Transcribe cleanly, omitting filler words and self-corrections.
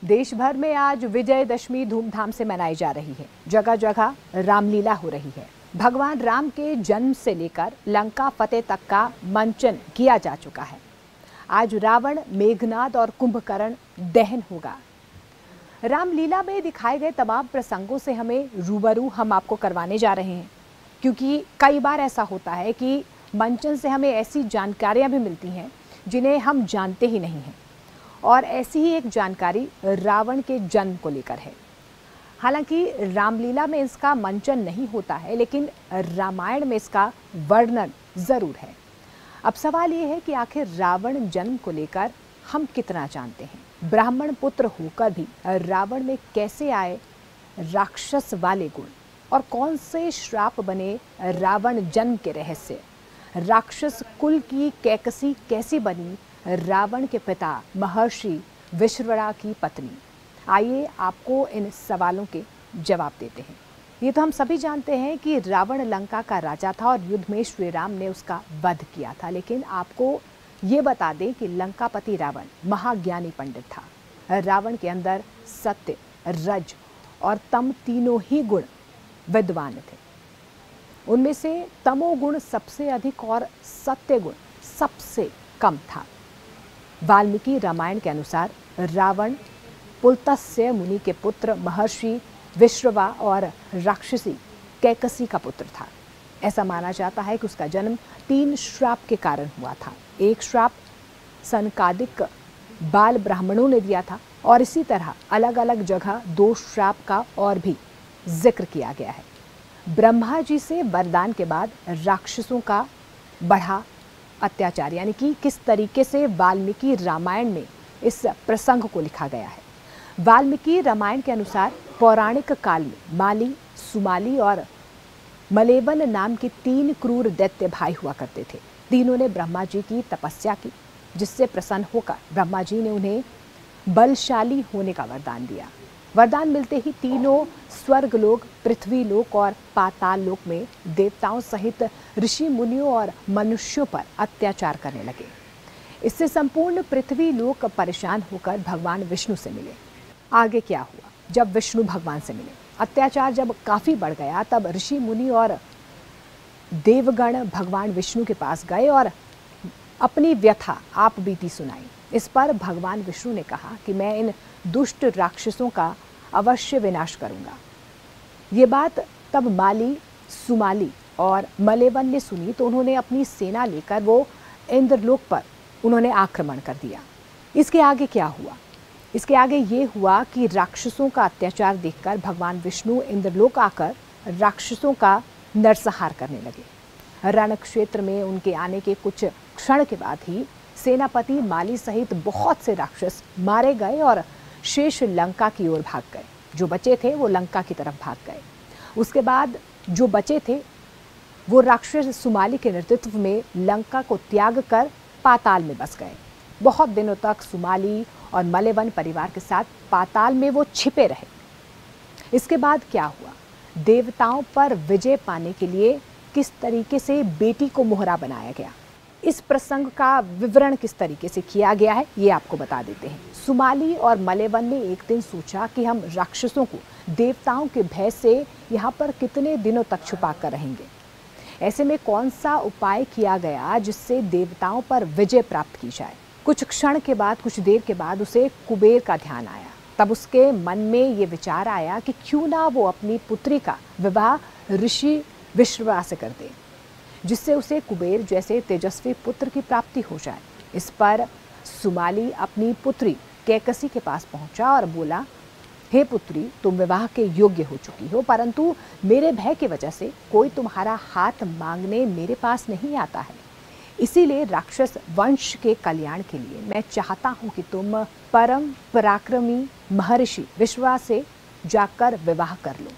देश भर में आज विजयदशमी धूमधाम से मनाई जा रही है। जगह जगह रामलीला हो रही है। भगवान राम के जन्म से लेकर लंका फतेह तक का मंचन किया जा चुका है। आज रावण, मेघनाद और कुंभकर्ण दहन होगा। रामलीला में दिखाए गए तमाम प्रसंगों से हमें रूबरू हम आपको करवाने जा रहे हैं, क्योंकि कई बार ऐसा होता है कि मंचन से हमें ऐसी जानकारियां भी मिलती हैं जिन्हें हम जानते ही नहीं हैं। और ऐसी ही एक जानकारी रावण के जन्म को लेकर है। हालांकि रामलीला में इसका मंचन नहीं होता है, लेकिन रामायण में इसका वर्णन जरूर है। अब सवाल ये है कि आखिर रावण जन्म को लेकर हम कितना जानते हैं। ब्राह्मण पुत्र होकर भी रावण में कैसे आए राक्षस वाले गुण, और कौन से श्राप बने रावण जन्म के रहस्य। राक्षस कुल की कैकसी कैसी बनी रावण के पिता महर्षि विश्रवा की पत्नी। आइए आपको इन सवालों के जवाब देते हैं। ये तो हम सभी जानते हैं कि रावण लंका का राजा था और युद्ध में श्री राम ने उसका वध किया था, लेकिन आपको ये बता दें कि लंकापति रावण महाज्ञानी पंडित था। रावण के अंदर सत्य, रज और तम तीनों ही गुण विद्वान थे। उनमें से तमोगुण सबसे अधिक और सत्य गुण सबसे कम था। वाल्मीकि रामायण के अनुसार रावण पुलत्स्य मुनि के पुत्र महर्षि विश्रवा और राक्षसी कैकसी का पुत्र था। ऐसा माना जाता है कि उसका जन्म 3 श्राप के कारण हुआ था। एक श्राप सनकादिक बाल ब्राह्मणों ने दिया था, और इसी तरह अलग अलग जगह 2 श्राप का और भी जिक्र किया गया है। ब्रह्मा जी से वरदान के बाद राक्षसों का बढ़ा अत्याचार, यानी कि किस तरीके से वाल्मीकि रामायण में इस प्रसंग को लिखा गया है। वाल्मीकि रामायण के अनुसार पौराणिक काल में माली, सुमाली और मलेवन नाम के 3 क्रूर दैत्य भाई हुआ करते थे। तीनों ने ब्रह्मा जी की तपस्या की, जिससे प्रसन्न होकर ब्रह्मा जी ने उन्हें बलशाली होने का वरदान दिया। वरदान मिलते ही तीनों स्वर्गलोक, पृथ्वी लोक और पाताल लोक में देवताओं सहित ऋषि मुनियों और मनुष्यों पर अत्याचार करने लगे। इससे संपूर्ण पृथ्वी लोक परेशान होकर भगवान विष्णु से मिले। आगे क्या हुआ? जब विष्णु भगवान से मिले, अत्याचार जब काफी बढ़ गया, तब ऋषि मुनि और देवगण भगवान विष्णु के पास गए और अपनी व्यथा आप बीती सुनाई। इस पर भगवान विष्णु ने कहा कि मैं इन दुष्ट राक्षसों का अवश्य विनाश करूंगा। ये बात तब माली, सुमाली और मलेवन ने सुनी, तो उन्होंने अपनी सेना लेकर वो इंद्रलोक पर उन्होंने आक्रमण कर दिया। इसके आगे क्या हुआ? इसके आगे ये हुआ कि राक्षसों का अत्याचार देखकर भगवान विष्णु इंद्रलोक आकर राक्षसों का नरसंहार करने लगे। रण क्षेत्र में उनके आने के कुछ क्षण के बाद ही सेनापति माली सहित बहुत से राक्षस मारे गए और शेष लंका की ओर भाग गए। जो बचे थे वो लंका की तरफ भाग गए। उसके बाद जो बचे थे वो राक्षस सुमाली के नेतृत्व में लंका को त्याग कर पाताल में बस गए। बहुत दिनों तक सुमाली और मलेवन परिवार के साथ पाताल में वो छिपे रहे। इसके बाद क्या हुआ? देवताओं पर विजय पाने के लिए किस तरीके से बेटी को मोहरा बनाया गया, इस प्रसंग का विवरण किस तरीके से किया गया है, ये आपको बता देते हैं। सुमाली और मलेवन ने एक दिन सोचा कि हम राक्षसों को देवताओं के भय से यहाँ पर कितने दिनों तक छुपा कर रहेंगे। ऐसे में कौन सा उपाय किया गया जिससे देवताओं पर विजय प्राप्त की जाए। कुछ क्षण के बाद, कुछ देर के बाद उसे कुबेर का ध्यान आया। तब उसके मन में ये विचार आया कि क्यों ना वो अपनी पुत्री का विवाह ऋषि विश्रवा से कर दे, जिससे उसे कुबेर जैसे तेजस्वी पुत्र की प्राप्ति हो जाए। इस पर सुमाली अपनी पुत्री कैकसी के पास पहुंचा और बोला, हे पुत्री, तुम विवाह के योग्य हो चुकी हो, परंतु मेरे भय की वजह से कोई तुम्हारा हाथ मांगने मेरे पास नहीं आता है। इसीलिए राक्षस वंश के कल्याण के लिए मैं चाहता हूँ कि तुम परम पराक्रमी महर्षि विश्रवा से जाकर विवाह कर लो।